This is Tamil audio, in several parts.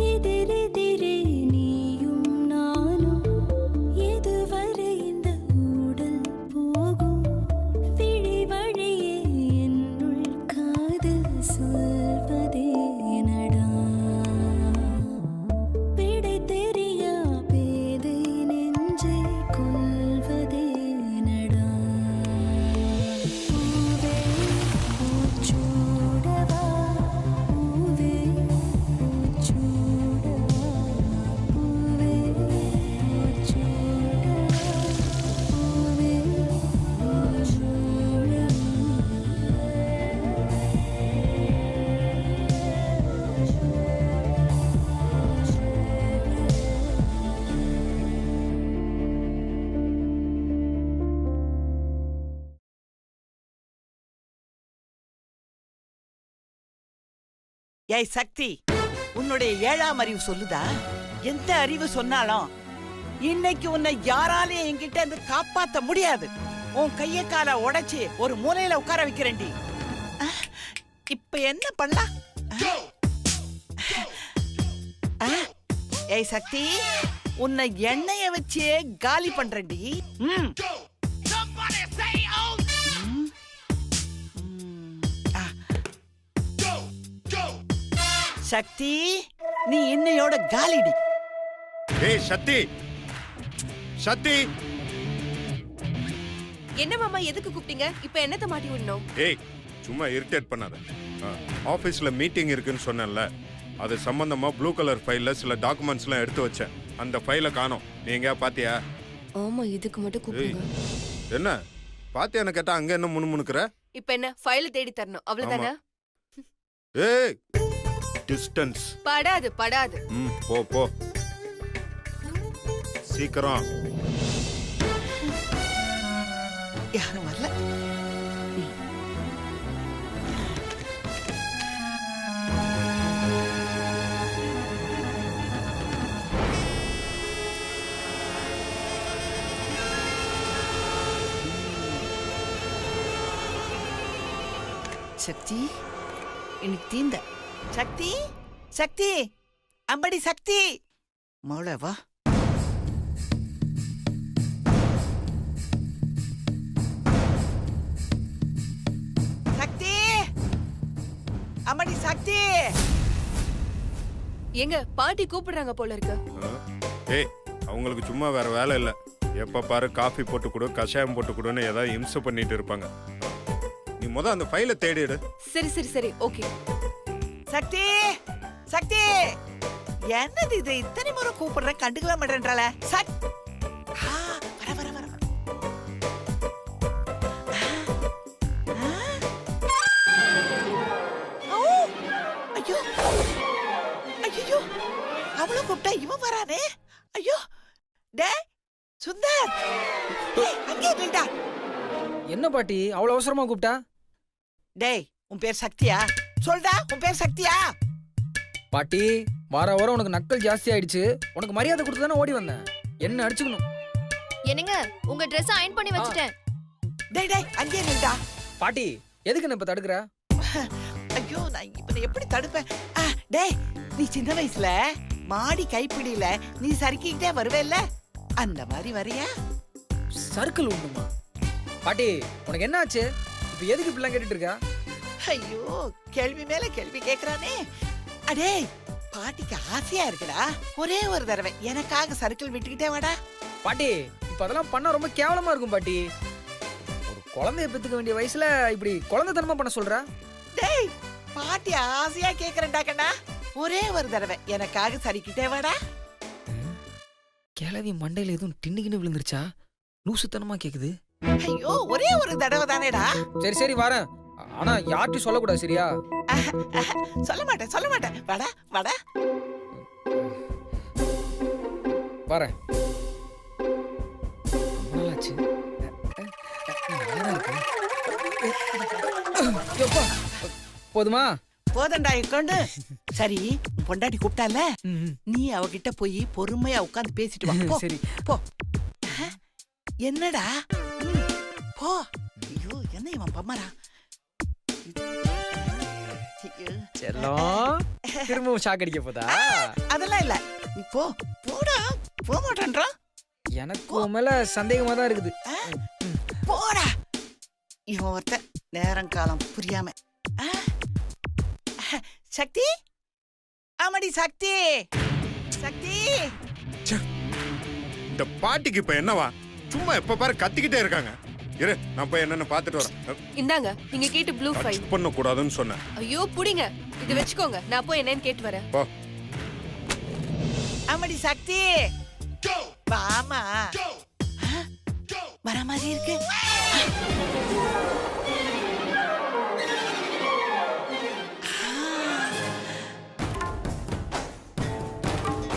எதிரெதிரே நீயும் நானும் எதுவரை இந்த ஊடல் போகும் விழி வழியே என்னுள் காதல் சொல்வதே நடா விடை தெரியா பேதை நெஞ்சை கொள்வதே நடா பூவே பூச்சூடவா பூவே பூச்சூடவா பூவே பூச்சூடவா பூவே ஏய் சக்தி, உன்னுடைய 7ஆம் அறிவு சொல்லுதா? எந்த அறிவு சொன்னாலும் இன்னைக்கு உன்னை யாராலையும் என்கிட்ட இருந்து காப்பாத்த முடியாது. உன் கைய கால உடைச்சு ஒரு மூலையில உட்கார வைக்கிறேன்டி. இப்ப என்ன பண்ணலாம்? ஏய் சக்தி, உன்னை எண்ணெய வச்சே காலி பண்றேன்டி. சக்தி, நீ இன்னையோட காலிடி. ஏய் சக்தி, சக்தி. என்ன மாமா, எதுக்கு கூப்பிட்டீங்க? இப்ப என்னத்த மாட்டி விடணும்? ஏய் சும்மா இரிட்டேட் பண்ணாத. ஆபீஸ்ல மீட்டிங் இருக்குன்னு சொன்னேன்ல, அது சம்பந்தமா ப்ளூ கலர் ஃபைல்ல சில டாக்குமெண்ட்ஸ்லாம் எடுத்து வச்சேன். அந்த ஃபைலை காணோம். நீ எங்கயா பாத்தியா? ஆமா, இதுக்கு மட்டும் கூப்பிடுங்க. என்ன பாத்தியான்னு கேட்டா அங்க என்ன முணுமுணுக்குற? இப்ப என்ன ஃபைல தேடி தரணும் அவ்வளவுதானே? ஏய் டிஸ்டன்ஸ் படாது படாது. போ போ சீக்கிரம். யாரும் வரல. சக்தி, எனக்கு தீந்த. சக்தி, சக்தி, அம்படி சக்தி, மௌள வா. சக்தி, அம்படி சக்தி. எங்க பாட்டி கூப்பிடுறாங்க போல இருக்கு. ஏய் அவங்களுக்கு சும்மா வேற வேலை இல்ல. எப்ப பாரு காஃபி போட்டு கொடு, கஷாயம் போட்டு கொடுன்னு ஏதாவது இம்சை பண்ணிட்டு இருப்பாங்க. நீ முத அந்த ஃபைலை தேடிடு. சரி சரி சரி, ஓகே. சக்தி, சக்தி, என்னது இது? இத்தனை முறை கூப்பிடுற, கண்டுக்கவே மாட்டேன்றால. வர வர வர. ஐயோ ஐயோ, அவளும் கூப்பிட்டா இவன் வரானே. ஐயோ டே சுந்தர், அங்கே நில்டா. என்ன பாட்டி அவ்வளவு அவசரமா கூப்பிட்டா? டேய், உன் பேர் சக்தியா? சொல்டா, உன் பேர் சக்தியா? பாட்டி வார வாரம் உனக்கு நக்கல் ஜாஸ்தி ஆயிடுச்சு. உனக்கு மரியாதை கொடுத்து தானே ஓடி வந்தேன். என்ன அடிச்சுக்கணும். என்னங்க, உங்க ட்ரெஸ் அயர்ன் பண்ணி வச்சிட்டேன். டேய் டேய், அங்கே நில்டா. பாட்டி எதுக்கு என்ன இப்ப தடுக்குற? ஐயோ, நான் இப்ப எப்படி தடுப்பேன்? டேய், நீ சின்ன வயசுல மாடி கைப்பிடியில நீ சறுக்கிக்கிட்டே வருவேல்ல, அந்த மாதிரி வரியா? சர்க்கிள் உண்டுமா? பாட்டி உனக்கு என்ன ஆச்சு? இப்ப எதுக்கு இப்படிலாம் கேட்டுட்டு இருக்கா? ஐயோ, கேள்வி மேல கேள்வி கேக்குறானே. அடே, பாட்டிக்கு ஆசையா இருக்குடா. ஒரே ஒரு தடவை எனக்காக சர்க்கிள் விட்டுக்கிட்டே வாடா. பாட்டி இப்ப அதெல்லாம் பண்ணா ரொம்ப கேவலமா இருக்கும் பாட்டி. ஒரு குழந்தைய பெத்துக்க வேண்டிய வயசுல இப்படி குழந்தைத்தனமா பண்ண சொல்ற? டேய், பாட்டி ஆசையா கேக்குறேன்டா கண்ணா. ஒரே ஒரு தடவை எனக்காக சரிக்கிட்டே வாடா. கிளவி மண்டையில எதுவும் டின்னுகின்னு விழுந்துருச்சா? லூசுத்தனமா கேக்குது. ஐயோ, ஒரே ஒரு தடவை தானேடா. சரி சரி வரேன். ஆனா யார்ட்டும் சொல்லக்கூடாது, சரியா? சொல்ல மாட்டேன் சொல்ல மாட்டேன். வாடா வாடா. வரேன். போதுமா? போதண்டா கொண்டு. சரி, பொண்டாட்டி கூப்பிட்டால, நீ அவகிட்ட போய் பொறுமையா உட்கார்ந்து பேசிட்டு வா. சரி போ. என்னடா? போ. ஐயோ, என்ன இவன் பம்மரா? செல்லம். திரும்பவும் ஷாக் அடிக்க போதா? அதெல்லாம் இல்ல. நீ போ. போடா. போக மாட்டேன்றான். எனக்கு உன் மேல சந்தேகமா தான் இருக்குது. போடா. இவன் ஒருத்த நேரம் காலம் புரியாம. சக்தி, ஆமாடி சக்தி. சக்தி, இந்த பாட்டிக்கு இப்ப என்னவா? சும்மா எப்ப பாரு கத்திக்கிட்டே இருக்காங்க. இரு, நான் போய் என்னன்னு பாத்துட்டு வரேன். இந்தாங்க நீங்க கேட்டு ப்ளூ ஃபைல். டச் பண்ண கூடாதுன்னு சொன்னேன். ஐயோ புடிங்க, இது வச்சுக்கோங்க. நான் போய் என்னன்னு கேட்டு வரேன். போ. ஆமாடி சக்தி. வாமா. வர மாதிரி இருக்கு.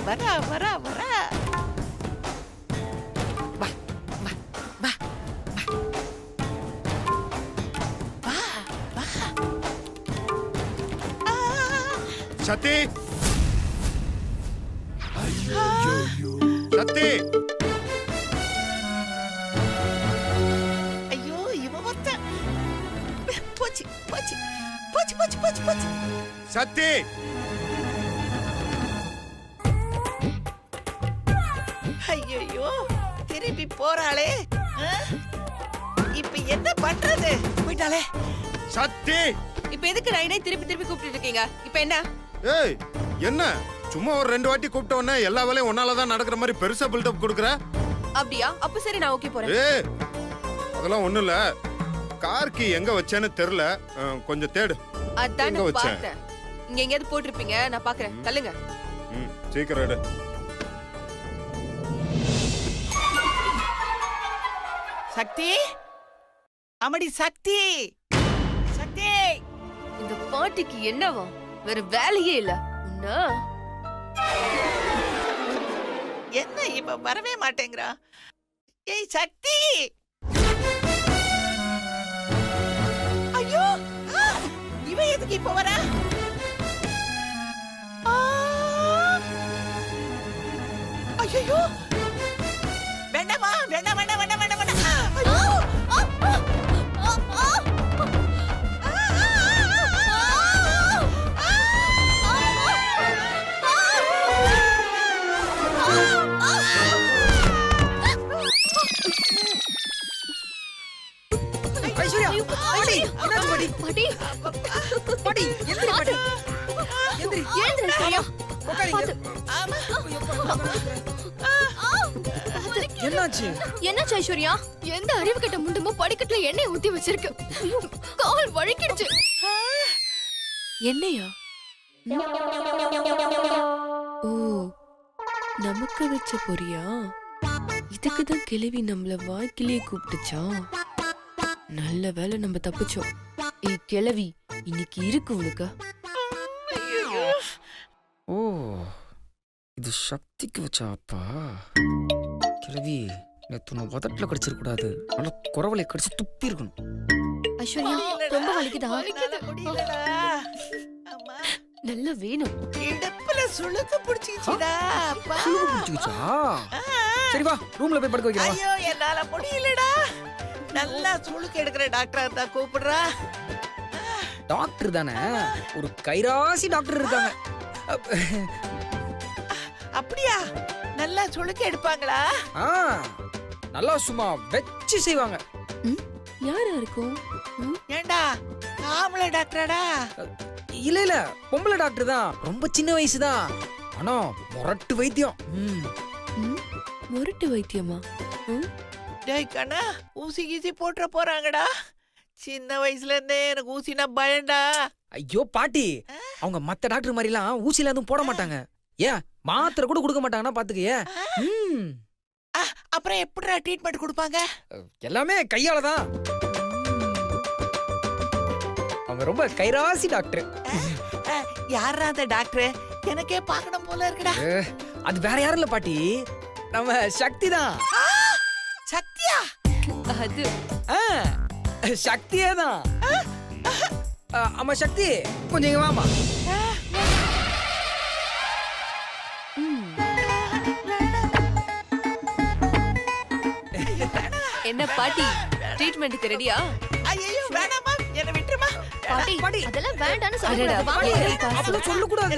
வரா வரா வரா. வா வா வா வா வா. சத்தி, சத்தி. ஐயோ இவ ஒருத்தன். போச்சு போச்சு போச்சு போச்சு போச்சு போச்சு. சத்தி, ஐயோ திருப்பி போறாளே. இப்ப என்ன பண்றது? போயிட்டாளே. சத்தி. இப்ப எதுக்கு நைனே திருப்பி திருப்பி கூப்பிட்டு இருக்கீங்க? இப்ப என்ன? ஏய், என்ன சும்மா ஒரு 2 வாட்டி கூப்பிட்ட உடனே எல்லா வேலையும் ஒன்னாலதான் நடக்கிற மாதிரி பெருசா பில்டப் கொடுக்குற? அப்படியா? அப்ப சரி, நான் ஓகே போறேன். ஏய், அதெல்லாம் ஒண்ணும் இல்ல. கார் கீ எங்க வச்சேன்னு தெரியல, கொஞ்சம் தேடு. அதான் எங்க வச்சேன்? பார்த்தேன். இங்க எங்கயாவது போட்டிருப்பீங்க, நான் பாக்குறேன். தள்ளுங்க. சீக்கிரம் எடு. சக்தி, அமடி சக்தி. சக்தி, இந்த பாட்டிக்கு என்னவா? வேற வேலையே இல்ல. உன்னா என்ன இவ வரவே மாட்டேங்கிறா? ஏய் சக்தி. ஐயோ, இவ எதுக்கு இப்ப வர? ஐயோ, வேண்டாமா, வேண்டாம் வேண்டாம் வேண்டாம் வேண்டாம் வேண்டாம். ஐயோ. ஐஸ்வர்யா, பாட்டி, என்னாச்சு பாட்டி? பாட்டி பாட்டி, எந்திரி பாட்டி. எந்திரி. ஏந்திர ஐஸ்வர்யா. உட்காருங்க. ஆமா. என்னாச்சு? என்னாச்சு ஐஸ்வர்யா? எந்த அறிவு கெட்ட முண்டமோ படிக்கட்டுல எண்ணெய் ஊத்தி வச்சிருக்கு. ஐயோ, கால் வழுக்கிடுச்சு. என்னையா? ஓ, நமக்கு வச்ச பொரியா? இதுக்குதான் கிழவி நம்மள வாய்க்கிலேயே கூப்பிட்டுச்சா? நல்ல வேளை நம்ம தப்பிச்சோம். ஏய் கிழவி, இன்னைக்கு இருக்கு உனக்கு. ஓ, இது சக்திக்கு வச்சா அப்பா. கிழவி, நேத்து நான் உதட்டுல கடிச்சிருக்க கூடாது. நல்லா குறவலை கடிச்சு துப்பி இருக்கணும். ஐஸ்வர்யா, ரொம்ப வலிக்குதா? என்னால முடியலடா. அம்மா, நல்லா வேணும். இடுப்புல சுளுக்கு பிடிச்சிச்சுடா. அப்பா. சுளுக்கு பிடிச்சிக்கிச்சா? சரி வா, ரூம்ல போய் படுக்க வைக்கிறேன். ஐயோ என்னால முடியலடா. நல்லா சுளுக்கு எடுக்கிற டாக்டரா இருந்தா கூப்பிடுறா. டாக்டர் தானே, ஒரு கைராசி டாக்டர் இருக்காங்க. அப்படியா? நல்லா சுளுக்கு எடுப்பாங்களா? ஆ, நல்லா சும்மா வெச்சு செய்வாங்க. யாரா இருக்கும்? ஏண்டா ஆம்பளை டாக்டராடா? இல்ல இல்ல, பொம்பளை டாக்டர் தான். ரொம்ப சின்ன வயசு தான், ஆனா முரட்டு வைத்தியம். முரட்டு வைத்தியமா? டேய் கண்ணா, ஊசி கீசி போட்டுற போறாங்கடா. சின்ன வயசுல இருந்தே எனக்கு ஊசினா பயம்டா. ஐயோ பாட்டி, அவங்க மத்த டாக்டர் மாதிரி எல்லாம் ஊசில எதுவும் போட மாட்டாங்க. ஏன் மாத்திரை கூட கொடுக்க மாட்டாங்கன்னா பாத்துக்கயே. அப்புறம் எப்படிடா ட்ரீட்மெண்ட் கொடுப்பாங்க? எல்லாமே கையால தான். அவங்க ரொம்ப கைராசி டாக்டர். யாரா அந்த டாக்டர்? எனக்கே பார்க்கணும் போல இருக்குடா. அது வேற யாரும் இல்ல பாட்டி, நம்ம சக்தி தான். சக்தியா? அது சக்தியே தான். ஆமா சக்தி, கொஞ்சம் இங்க வாமா. என்ன பாட்டி, ட்ரீட்மெண்ட்டுக்கு ரெடியா? ஐயோ வேணாமா, என்ன விட்டுருமா. பாட்டி அதெல்லாம் வேண்டாம்னு அடடா, சொல்லக்கூடாது வாங்க ஏய், பாட்டி. அப்பெல்லாம் சொல்லக்கூடாது.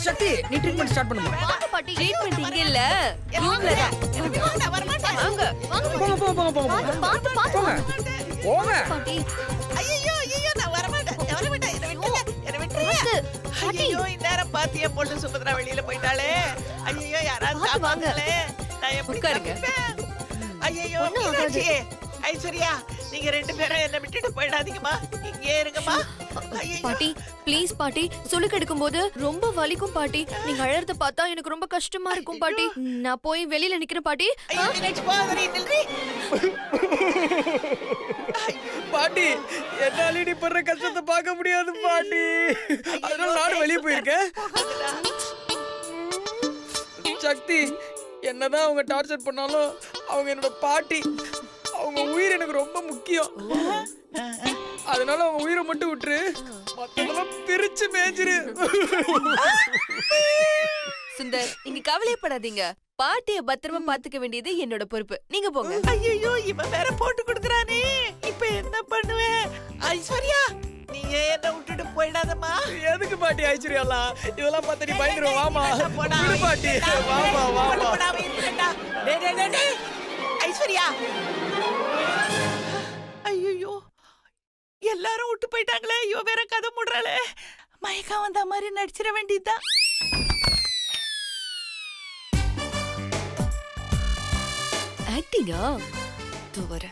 சக்தி நீ ட்ரீட்மெண்ட் ஸ்டார்ட் பண்ணுமா? வாங்க பாட்டி ட்ரீட்மெண்ட் இங்க இல்ல ரூம்ல தான். நான் வரமாட்டேன். வாங்க. போங்க. பாத்து பாத்து போங்க. போங்க. பாட்டி ஐயோ ஐயோ நான் வரமாட்டேன். என்னை விட்டுருங்க. என்னை விட்டுருங்க. பாட்டி. ஐயோ இந்நேரம் பார்த்து என் பொண்ணு சுபத்ரா வெளியில போயிட்டாளே. ஐயோ யாராவது பார்த்து வாங்க. காப்பாங்களே. நான் எப்படி உட்காருங்க. தப்பிப்பேன்? ஐயோ ஒண்ணும் மீனாட்சி, ஐஸ்வர்யா நீங்க 2 பேரும் என்ன விட்டுட்டு போயிடாதீங்கம்மா. இங்கே இருங்கம்மா. ஐயோ பாட்டி ப்ளீஸ் பாட்டி சுளுக்கு எடுக்கும் போது ரொம்ப வலிக்கும் பாட்டி. நீங்க அழறத பார்த்தா எனக்கு ரொம்ப கஷ்டமா இருக்கும் பாட்டி. நான் போய் வெளியில நிக்கிறேன் பாட்டி. ஐயோ மீனாட்சி போகாதடி நில்றி. பாட்டி என்னால நீ படுற கஷ்டத்தை பார்க்க முடியாது பாட்டி. அதனால நானும் வெளியே போயிருக்கேன். சக்தி என்னதான் அவங்க டார்ச்சர் பண்ணாலும் அவங்க என்னோட பாட்டி. அவங்க உயிர் எனக்கு ரொம்ப முக்கியம். அதனால அவங்க உயிரை மட்டும் விட்டுரு, மத்ததெல்லாம் பிரிச்சு மேய்ச்சிரு. சுந்தர் நீங்க கவலைப்படாதீங்க. பாட்டிய பத்திரமா பாத்துக்க வேண்டியது என்னோட பொறுப்பு. நீங்க போங்க. ஐயோ இவன் வேற போட்டு கொடுக்கறானே. இப்ப என்ன பண்ணுவேன்? ஐஸ்வர்யா நீ என்ன விட்டுட்டு போயிடாதம்மா. எதுக்கு பாட்டி ஐஸ்வர்யாலாம் இதெல்லாம் பார்த்து நீ பயந்துரு. வாமா போடா. விடு பாட்டி. வாமா வாமா. போடா, அவன் இருக்கட்டா. டேய், டேய், டேய், டேய். ஐஸ்வர்யா ஐயோ எல்லாரும் விட்டு போயிட்டாங்களே. இவ வேற கதை முடுறாளே. மயக்கம் வந்த மாதிரி நடிச்சிட வேண்டியதுதான். ஆக்டிங்கா தூவர.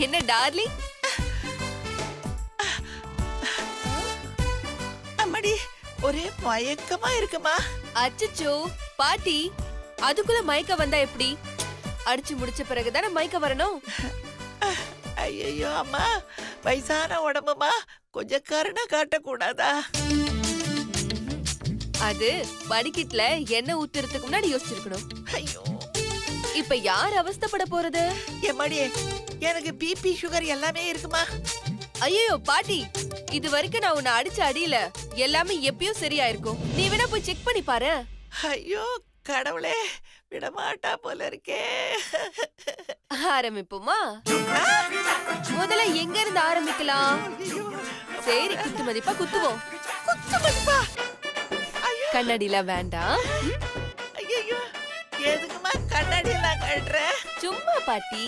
என்ன டார்லிங்? அம்மாடி ஒரே மயக்கமா இருக்குமா. அச்சச்சோ பாட்டி, அதுக்குள்ள மயக்க வந்தா எப்படி? அடிச்சு முடிச்ச பிறகுதானே மயக்க வரணும். ஐயோ அம்மா வயசான உடம்புமா, கொஞ்சம் கருணை காட்டக்கூடாதா? அது வடிக்கிட்ல எண்ணெய் ஊத்துறதுக்கு முன்னாடி யோசிச்சிருக்கணும். ஐயோ இப்ப யார் அவஸ்தைப்பட போறது? எம்மாடி எனக்கு பிபி சுகர் எல்லாமே இருக்குமா. ஐயோ பாட்டி, இது வரைக்கும் நான் உன்னை அடிச்ச அடியில எல்லாமே எப்பயும் சரியா இருக்கும். நீ வேணா போய் செக் பண்ணி பாரு. ஐயோ கடவுளே விடமாட்டா போல இருக்கே. ஆரம்பிப்போமா? முதல்ல எங்க இருந்து ஆரம்பிக்கலாம்? சரி குத்து மதிப்பா குத்துவோம். குத்து மதிப்பா? ஐயோ கண்ணாடில வேண்டாம். ஐயோ எதுக்குமா கண்ணாடி எல்லாம் கட்டுற? சும்மா பாட்டி.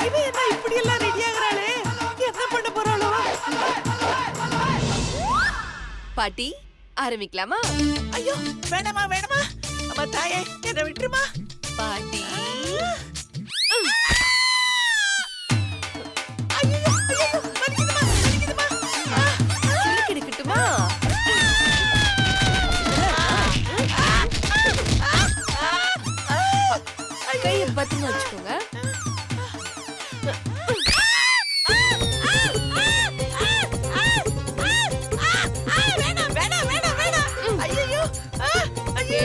இவன் என்ன இப்படி எல்லாம் ரெடி ஆகுறாளே? என்ன பண்ண போறாளோ? பாட்டி ஆரம்பிக்கலாமா? ஐயோ வேணாமா வேணாமா. அம்மா தாயே என்ன விட்டுருமா. பாட்டி ஐயோ ஐயோ வலிக்குதுமா வலிக்குதுமா. சுளுக்கு எடுக்கட்டுமா? கையை பத்திரமா வச்சுக்கோங்க. வேணாம் வேணாம் வேணாம் வேணாம். ஐயோ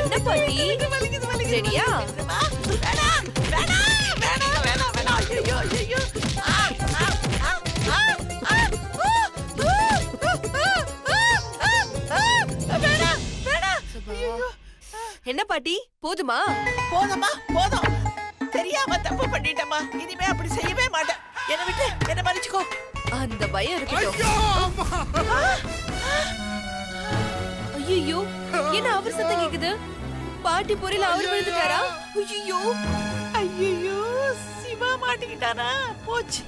என்ன பாட்டி? வலிக்குது வலிக்குது. ரெடியா? வேணாம் வேணாம் வேணாம் வேணாம் வேணாம். ஐயோ ஐயோ வேணாம் வேணாம். ஐயோ என்ன பாட்டி போதுமா? போதும்மா போதும். தெரியாம தப்பு பண்ணிட்டேம்மா. இனிமே அப்படி செய்யவே மாட்டேன். என்ன விட்டு என்ன மன்னிச்சுக்கோ. அந்த பயம் இருக்கட்டும். ஐயோ என்ன அவர் சத்தம் கேக்குது? பாட்டி பொரியல அவர் விழுந்துட்டாரா? ஐயோ ஐயோ சிவா மாட்டிக்கிட்டானா? போச்சு.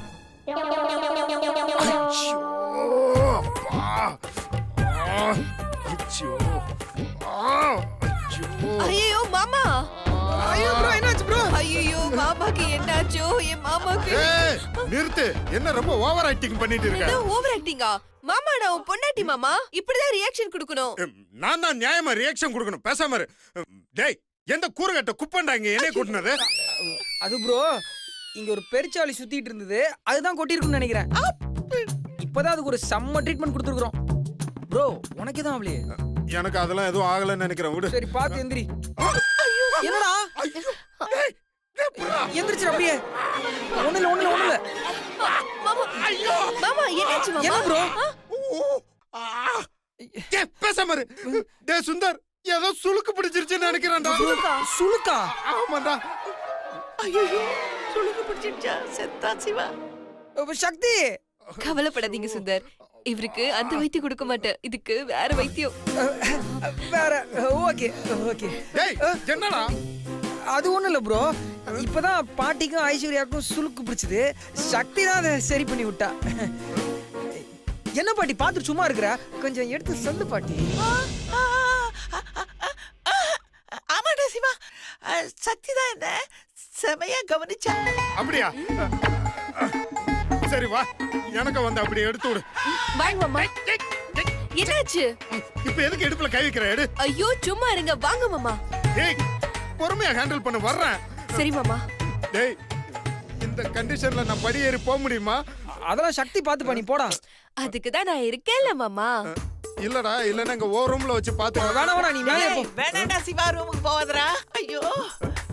ஐயோ மாமா. ஐயோ ப்ரோ என்னாச்சு ப்ரோ? ஐயோ மாமாக்கு என்னாச்சோ? என் மாமாக்கு ஏய், நிறுத்து. என்ன ரொம்ப ஓவர் ஆக்டிங் பண்ணிட்டு இருக்க? என்ன ஓவர் ஆக்டிங்கா? மாமா நான் உன் பொண்டாட்டி மாமா, இப்படிதான் ரியாக்ஷன் கொடுக்கணும். நான் தான் நியாயமா ரியாக்ஷன் கொடுக்கணும். பேசாம இரு. டேய் எந்த கூறுகட்ட குப்பண்டாங்க என்னைய கூட்டினது? அது ப்ரோ இங்க ஒரு பெருச்சாளி சுத்திட்டு இருந்தது, அதுதான் கொட்டிருக்கும்னு நினைக்கிறேன். இப்பதான் அதுக்கு ஒரு செம்ம ட்ரீட்மெண்ட் கொடுத்துருக்கோம். ப்ரோ உனக்கு தான் அவளே. எனக்கு அதெல்லாம் எதுவும் ஆகலன்னு நினைக்கிறேன். விடு. சரி பாத்து எந்திரி. என்னடா எந்திரிச்சு அப்படியே. ஒண்ணுல ஒண்ணுல ஒண்ணுல. மாமா மாமா என்னாச்சு என்ன மாமா? ப்ரோ? ஆ, பேசாம இரு. டேய் சுந்தர், ஏதோ சுளுக்கு பிடிச்சிருச்சுன்னு நினைக்கிறேன்டா. சுளுக்கா? ஆமாண்டா. ஐயோ சுளுக்கு பிடிச்சிடுச்சா? செத்தா சிவா. சக்தி, கவலைப்படாதீங்க சுந்தர், இவருக்கு அந்த வைத்தியம் கொடுக்க மாட்டேன், இதுக்கு வேற வைத்தியம். வேற. Okay okay. டேய் என்னடா? அது ஒண்ணும் இல்ல ப்ரோ, இப்பதான் பாட்டிக்கும் ஐஸ்வர்யாவுக்கும் சுளுக்கு பிடிச்சது. சக்தி தான் அதை சரி பண்ணி விட்டா. என்ன பாட்டி பார்த்துட்டு சும்மா இருக்கிற? கொஞ்சம் எடுத்து சொல்லு பாட்டி. ஆமாடா சிவா, சக்தி தான் என்ன செமையா கவனிச்சா. அப்படியா? சரி வா, எனக்கு வந்து அப்படி எடுத்து விடு. வாங்க மாமா. என்னாச்சு? இப்ப எதுக்கு இடுப்புல கை வைக்கிற? எடு. ஐயோ சும்மா இருங்க, வாங்க மாமா. டேய் பொறுமையா ஹேண்டில் பண்ண வர்றேன். சரி மாமா. டேய் இந்த கண்டிஷன்ல நான் படி ஏறி போக முடியுமா? அதெல்லாம் சக்தி பார்த்து பண்ணி போடா. அதுக்கு தான் நான் இருக்கேன்ல மாமா. இல்லடா, இல்லன்னா இங்க ஓ ரூம்ல வச்சு பாத்து. வேணாம் வேணாம், நீ மேலே போ. வேணாண்டா சிவா, ரூமுக்கு போவாதடா. ஐயோ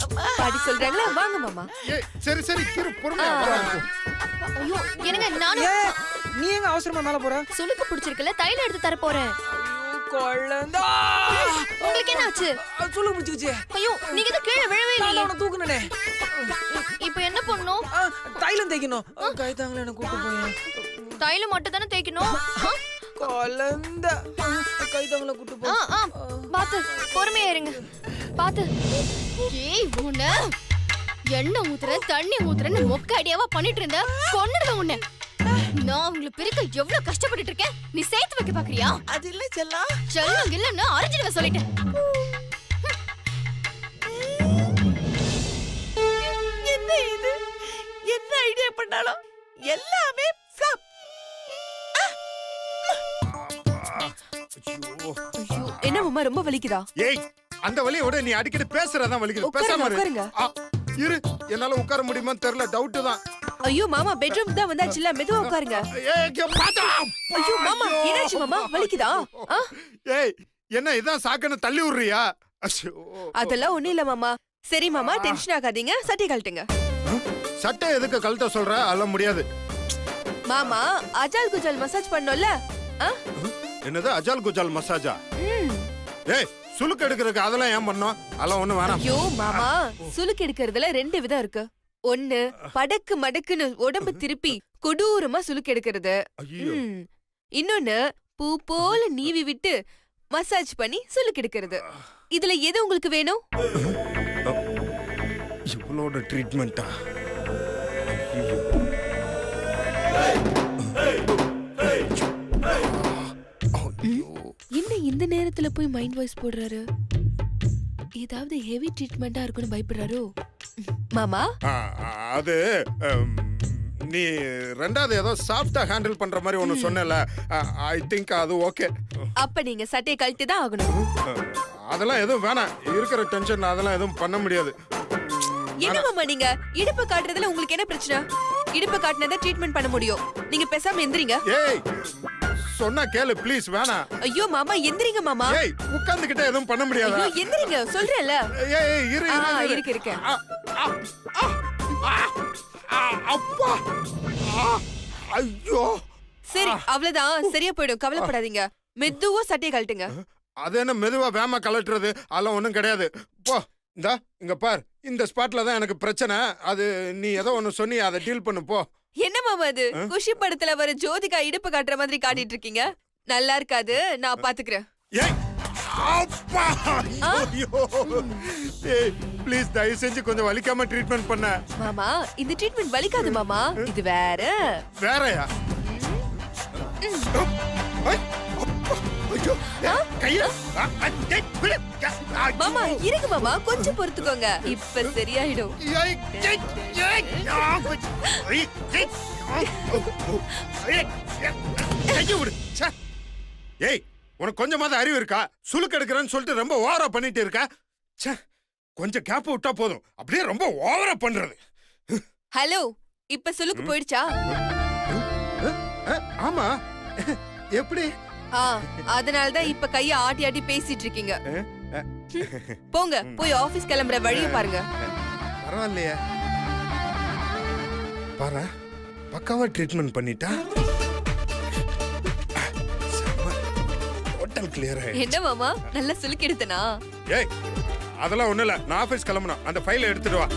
அம்மா. பாட்டி சொல்றாங்களா, வாங்க மாமா. ஏய் சரி சரி இரு, பொறுமையா வர்றேன். ஐயோ என்னங்க நானும் ஏ, நீ எங்க அவசரமா மேல போற? சுளுக்கு பிடிச்சிருக்குல்ல, தைலம் எடுத்து தர போறேன். குழந்தா, உங்களுக்கு என்ன ஆச்சு? சுளுக்கு பிடிச்சிருச்சு. ஐயோ நீங்க தான் கீழே விழவே நான் இல்லையே. அவனை தூக்குனே. இப்போ என்ன பண்ணணும்? தைலம் தேய்க்கணும். கை தாங்களே என்ன கூட்டு போய். தைலம் மட்டும் தானே தேய்க்கணும். குழந்த, கை தாங்களே கூட்டு போ. பாத்து பொறுமையா இருங்க. பாத்து. ஏய் உன்ன எண்ணெய் ஊத்துறேன் தண்ணி ஊத்துறேன்னு மொக்க ஐடியாவா பண்ணிட்டு இருந்த, கொன்னுடுவேன் உன்னை. நான் உங்களை பிரிக்க எவ்வளவு கஷ்டப்பட்டுட்டு இருக்கேன், நீ சேர்த்து வைக்க பாக்குறியா? அது இல்ல செல்லம். செல்லம் இல்லன்னு அரைஞ்சிடுவேன் சொல்லிட்டேன். என்ன இது? என்ன ஐடியா பண்ணாலும் எல்லாமே flop. ஐயோ, என்ன மாமா ரொம்ப வலிக்குதா? ஏய் அந்த வலியை விட நீ அடிக்கடி பேசுறதான் வலிக்குது. உட்காருங்க, பேசாம இரு. உட்காருங்க. இரு, என்னால உட்கார முடியுமான்னு தெரியல, டவுட் தான். ஐயோ மாமா, பெட்ரூம் தான் வந்தாச்சுல, மெதுவா உட்காருங்க. ஏய் இங்க பாத்தா. ஐயோ மாமா, என்னாச்சு மாமா, வலிக்குதா? ஏய் என்ன இதான் சாக்குன்னு தள்ளி விடுறியா? அதெல்லாம் ஒண்ணும் இல்ல மாமா. சரி மாமா, டென்ஷன் ஆகாதீங்க, சட்டை கழட்டுங்க. சட்டை எதுக்கு கழட்ட சொல்ற? அதெல்லாம் முடியாது. மாமா, அஜால் குஜால் மசாஜ் பண்ணோம்ல. என்னது அஜால் குஜால் மசாஜா? ம். ஏய் சுளுக்கு எடுக்கிறதுக்கு அதெல்லாம் ஏன் பண்ணோம்? அதெல்லாம் ஒண்ணு வேணாம். ஐயோ மாமா, சுளுக்கு எடுக்கிறதுல 2 விதம் இருக்கு. ஒண்ணு படக்கு மடக்குன்னு உடம்பு திருப்பி கொடூரமா சுளுக்கு எடுக்கிறது. ஐயோ. இன்னொன்னு பூ போல நீவி விட்டு மசாஜ் பண்ணி சுளுக்கு எடுக்கிறது. இதுல எது உங்களுக்கு வேணும்? இவளோட ட்ரீட்மெண்டா? என்ன இந்த நேரத்துல போய் மைண்ட் வாய்ஸ் போடுறாரு? ஏதாவது ஹெவி ட்ரீட்மெண்டா இருக்குன்னு பயப்படுறாரோ? மாமா, அது நீ ரெண்டாவது ஏதோ சாஃப்டா ஹேண்டில் பண்ற மாதிரி ஒன்னு சொன்னல, ஐ திங்க் அது ஓகே. அப்ப நீங்க சட்டையை கழட்டி தான் ஆகணும். அதெல்லாம் எதுவும் வேணாம், இருக்கிற டென்ஷன் அதெல்லாம் எதுவும் பண்ண முடியாது. என்ன மாமா நீங்க இடுப்பு காட்டுறதுல உங்களுக்கு என்ன பிரச்சனை? இடுப்பு காட்டினதை ட்ரீட்மெண்ட் பண்ண முடியும். நீங்க பேசாம எந்திரிங்க. ஏய் சொன்னா கேளு ப்ளீஸ், வேணாம். ஐயோ மாமா, எந்திரிங்க மாமா. ஏய் உட்கார்ந்துகிட்டே எதுவும் பண்ண முடியாது. ஐயோ எந்திரிங்க, சொல்றேன்ல. ஏய் இரு இரு இருக்கு. அப்பா, ஐயோ. சரி அவ்வளவுதான், சரியா போயிடும், கவலைப்படாதீங்க. மெதுவா சட்டையை கழட்டுங்க. அது என்ன மெதுவா வேமா கலட்டுறது? அதெல்லாம் ஒண்ணும் கிடையாது. போ, இந்தா இங்க பார், இந்த ஸ்பாட்ல தான் எனக்கு பிரச்சனை. அது நீ ஏதோ ஒன்னு சொன்னி அதை டீல் பண்ணு போ. என்ன மாமா இது? குஷி படத்துல வர ஜோதிகா இடுப்பு காட்டுற மாதிரி காட்டிட்டு இருக்கீங்க. நல்லா இருக்காது, நான் பாத்துக்கிறேன். ஏய் அப்பா, ஐயோ. ஏய் ப்ளீஸ் தயவு செஞ்சு கொஞ்சம் வலிக்காம ட்ரீட்மெண்ட் பண்ண. மாமா, இந்த ட்ரீட்மெண்ட் வலிக்காது மாமா, இது வேற. வேறயா? ஐயோ கையா. மாமா இருங்க மாமா, கொஞ்சம் பொறுத்துக்கோங்க, இப்ப சரியாயிடும். ஏய் உனக்கு கொஞ்சமாவது அறிவு இருக்கா? சுளுக்கு எடுக்கிறேன்னு சொல்லிட்டு ரொம்ப ஓவரா பண்ணிட்டு இருக்க. கொஞ்சம் கேப் விட்டா போதும், அப்படியே ரொம்ப ஓவரா பண்றது. ஹலோ, இப்ப சுளுக்கு போயிடுச்சா? ஆமா, எப்படி? அதனாலதான் இப்ப கைய ஆட்டி ஆட்டி பேசிட்டு இருக்கீங்க. போங்க, போய் ஆபீஸ் கிளம்புற வழியை பாருங்க. பரவாயில்லையா? பாரு, பக்காவா ட்ரீட்மெண்ட் பண்ணிட்டா. இப்போ கிளியர் ஆயிடுச்சு. என்ன மாமா நல்லா சுலுக்கி எடுத்தனா? ஏய் அதெல்லாம் ஒண்ணும் இல்ல, நான் ஆபீஸ் கிளம்பணும். அந்த ஃபைலை எடுத்துட்டு வா.